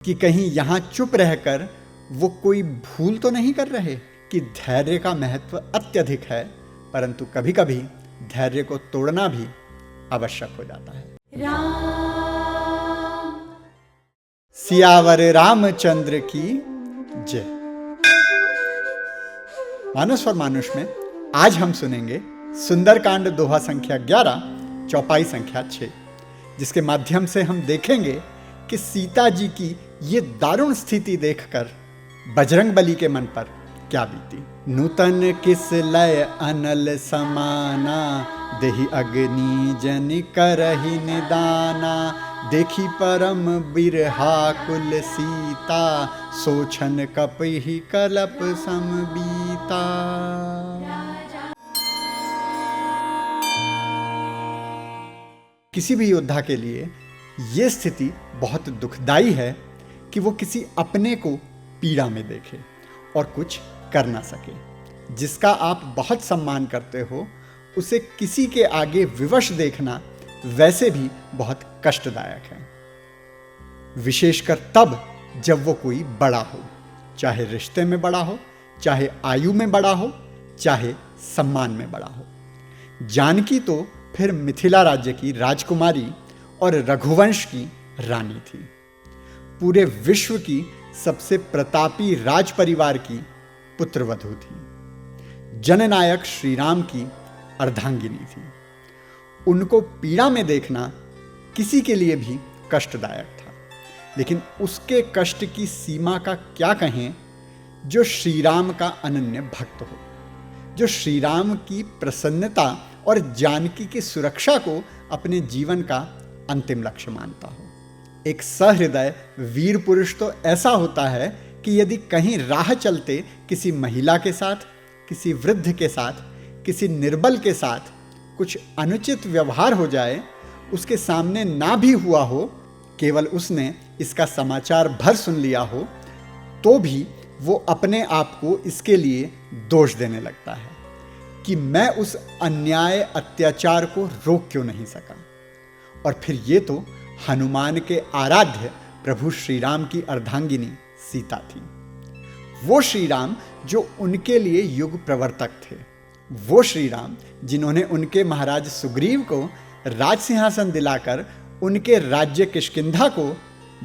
कि कहीं यहाँ चुप रहकर वो कोई भूल तो नहीं कर रहे कि धैर्य का महत्व अत्यधिक है, परंतु कभी कभी धैर्य को तोड़ना भी आवश्यक हो जाता है। सियावर रामचंद्र की जय। मानस और मानुष में आज हम सुनेंगे सुंदरकांड दोहा संख्या 11, चौपाई संख्या 6, जिसके माध्यम से हम देखेंगे कि सीता जी की ये दारुण स्थिति देखकर बजरंगबली के मन पर क्या बीती। नूतन किस लय अनल समाना, देहि अग्नि जनि करहि निदाना, देखी परम बिरहा कुल सीता, सोछन कपहि कलप सम बीता। किसी भी योद्धा के लिए यह स्थिति बहुत दुखदाई है कि वो किसी अपने को पीड़ा में देखे और कुछ कर ना सके। जिसका आप बहुत सम्मान करते हो उसे किसी के आगे विवश देखना वैसे भी बहुत कष्टदायक है, विशेषकर तब जब वो कोई बड़ा हो, चाहे रिश्ते में बड़ा हो, चाहे आयु में बड़ा हो, चाहे सम्मान में बड़ा हो। जानकी तो फिर मिथिला राज्य की राजकुमारी और रघुवंश की रानी थी, पूरे विश्व की सबसे प्रतापी राज परिवार की पुत्रवधू थी, जननायक श्री राम की अर्धांगिनी थी। उनको पीड़ा में देखना किसी के लिए भी कष्टदायक था, लेकिन उसके कष्ट की सीमा का क्या कहें जो श्री राम का अनन्य भक्त हो, जो श्री राम की प्रसन्नता और जानकी की सुरक्षा को अपने जीवन का अंतिम लक्ष्य मानता हो। एक सहृदय वीर पुरुष तो ऐसा होता है कि यदि कहीं राह चलते किसी महिला के साथ, किसी वृद्ध के साथ, किसी निर्बल के साथ कुछ अनुचित व्यवहार हो जाए, उसके सामने ना भी हुआ हो, केवल उसने इसका समाचार भर सुन लिया हो, तो भी वो अपने आप को इसके लिए दोष देने लगता है कि मैं उस अन्याय अत्याचार को रोक क्यों नहीं सका। और फिर ये तो हनुमान के आराध्य प्रभु श्री राम की अर्धांगिनी सीता थी। वो श्री राम जो उनके लिए युग प्रवर्तक थे, वो श्री राम जिन्होंने उनके महाराज सुग्रीव को राज सिंहासन दिलाकर उनके राज्य किष्किंधा को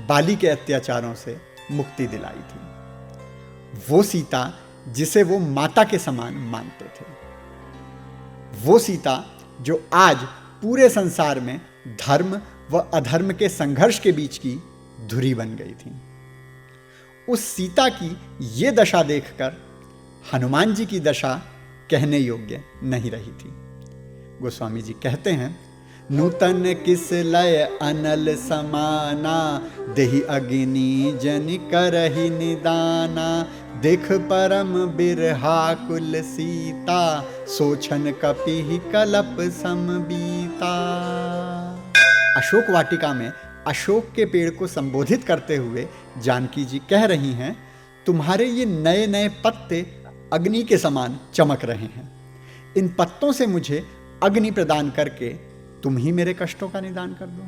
बाली के अत्याचारों से मुक्ति दिलाई थी। वो सीता जिसे वो माता के समान मानते थे, वो सीता जो आज पूरे संसार में धर्म व अधर्म के संघर्ष के बीच की धुरी बन गई थी। उस सीता की ये दशा देखकर हनुमान जी की दशा कहने योग्य नहीं रही थी। गोस्वामी जी कहते हैं, नूतन किस लय अनल समाना, देहि अग्नि जनि करहि निदाना, देख परम बिरहा कुल सीता, सोछन कपिहि कलप सम बीता। अशोक वाटिका में अशोक के पेड़ को संबोधित करते हुए जानकी जी कह रही हैं, तुम्हारे ये नए नए पत्ते अग्नि के समान चमक रहे हैं। इन पत्तों से मुझे अग्नि प्रदान करके तुम ही मेरे कष्टों का निदान कर दो।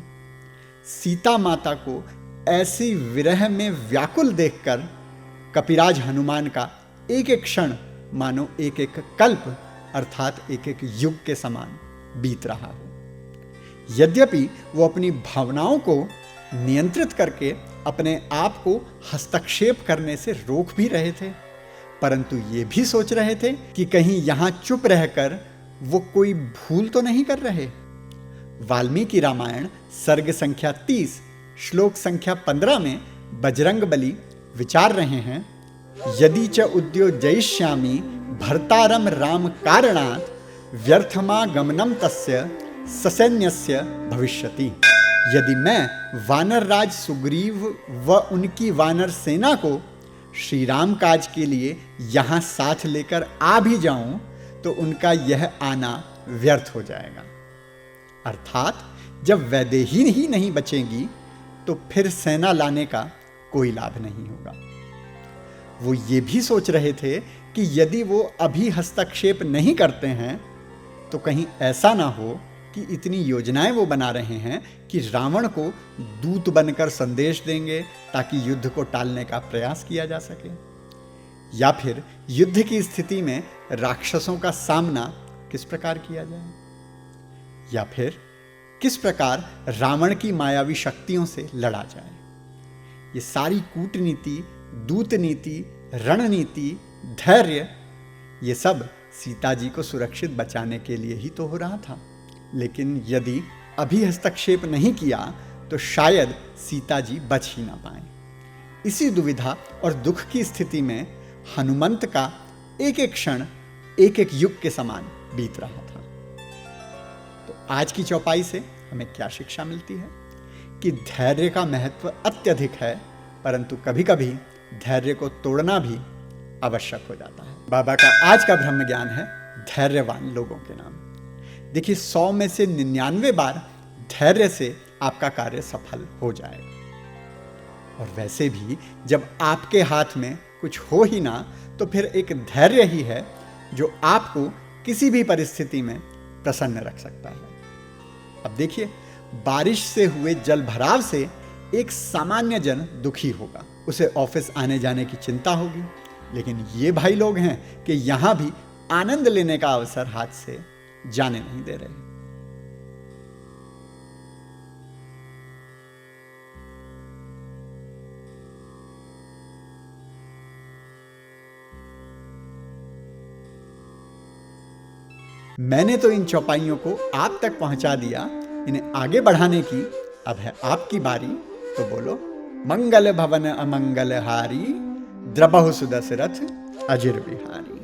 सीता माता को ऐसी विरह में व्याकुल देखकर कपिराज हनुमान का एक एक क्षण मानो एक एक कल्प अर्थात एक एक युग के समान बीत रहा हो। यद्यपि वो अपनी भावनाओं को नियंत्रित करके अपने आप को हस्तक्षेप करने से रोक भी रहे थे, परंतु ये भी सोच रहे थे कि कहीं यहाँ चुप रहकर वो कोई भूल तो नहीं कर रहे। वाल्मीकि रामायण सर्ग संख्या 30 श्लोक संख्या 15 में बजरंगबली विचार रहे हैं, यदि च उद्योजयिष्यामि भर्तारम राम कारणात्, व्यर्थमा गमनम तस्य ससैन्यस्य भविष्यति। यदि मैं वानर राज सुग्रीव व उनकी वानर सेना को श्री राम काज के लिए यहाँ साथ लेकर आ भी जाऊं तो उनका यह आना व्यर्थ हो जाएगा। अर्थात जब वैदेही ही नहीं बचेंगी तो फिर सेना लाने का कोई लाभ नहीं होगा। वो ये भी सोच रहे थे कि यदि वो अभी हस्तक्षेप नहीं करते हैं तो कहीं ऐसा ना हो कि इतनी योजनाएं वो बना रहे हैं कि रावण को दूत बनकर संदेश देंगे ताकि युद्ध को टालने का प्रयास किया जा सके, या फिर युद्ध की स्थिति में राक्षसों का सामना किस प्रकार किया जाए, या फिर किस प्रकार रावण की मायावी शक्तियों से लड़ा जाए। ये सारी कूटनीति, दूत नीति, रणनीति, धैर्य, ये सब सीता जी को सुरक्षित बचाने के लिए ही तो हो रहा था। लेकिन यदि अभी हस्तक्षेप नहीं किया तो शायद सीता जी बच ही ना पाए। इसी दुविधा और दुख की स्थिति में हनुमंत का एक एक क्षण एक एक युग के समान बीत रहा था। तो आज की चौपाई से हमें क्या शिक्षा मिलती है कि धैर्य का महत्व अत्यधिक है, परंतु कभी कभी धैर्य को तोड़ना भी आवश्यक हो जाता है। बाबा का आज का ब्रह्म ज्ञान है धैर्यवान लोगों के नाम। देखिए, 100 में से 99 बार धैर्य से आपका कार्य सफल हो जाएगा। और वैसे भी जब आपके हाथ में कुछ हो ही ना, तो फिर एक धैर्य ही है जो आपको किसी भी परिस्थिति में प्रसन्न रख सकता है। अब देखिए, बारिश से हुए जल भराव से एक सामान्य जन दुखी होगा, उसे ऑफिस आने जाने की चिंता होगी, लेकिन ये भाई लोग हैं कि यहां भी आनंद लेने का अवसर हाथ से जाने नहीं दे रहे। मैंने तो इन चौपाइयों को आप तक पहुंचा दिया, इन्हें आगे बढ़ाने की अब है आपकी बारी। तो बोलो, मंगल भवन अमंगल हारी, द्रबहु सुदशरथ अजिर बिहारी।